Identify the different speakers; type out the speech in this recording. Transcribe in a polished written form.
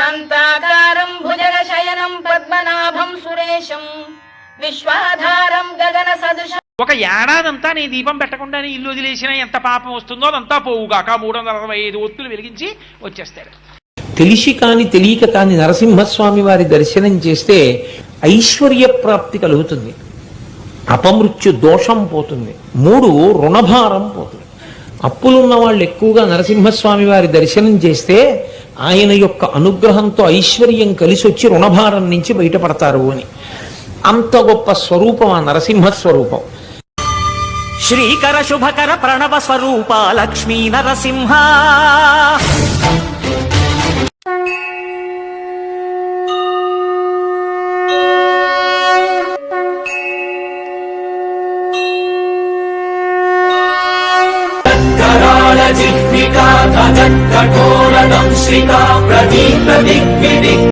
Speaker 1: శాంతాకారం భుజగశయనం పద్మనాభం సురేశం విశ్వాధారం గగన సదృశం.
Speaker 2: ఒక ఏడాదంతా నీ దీపం పెట్టకుండానే ఇల్లు వదిలేసినా ఎంత పాపం వస్తుందో అదంతా పోవుగాక 365 ఒత్తులు వెలిగించి వచ్చేస్తాడు.
Speaker 3: తెలిసి కాని తెలియక కాని నరసింహస్వామి వారి దర్శనం చేస్తే ఐశ్వర్య ప్రాప్తి కలుగుతుంది, అపమృత్యు దోషం పోతుంది, 3 రుణభారం పోతుంది. అప్పులున్న వాళ్ళు ఎక్కువగా నరసింహస్వామి వారి దర్శనం చేస్తే ఆయన యొక్క అనుగ్రహంతో ఐశ్వర్యం కలిసి వచ్చి రుణభారం నుంచి బయటపడతారు అని. అంత గొప్ప స్వరూపం ఆ నరసింహ స్వరూపం.
Speaker 4: శ్రీకర శుభకర ప్రణవ స్వరూప లక్ష్మీ నరసింహ. జిహ్వికా కఠోర దంశ్రికా ప్రదీప్త దిగ్విదిక్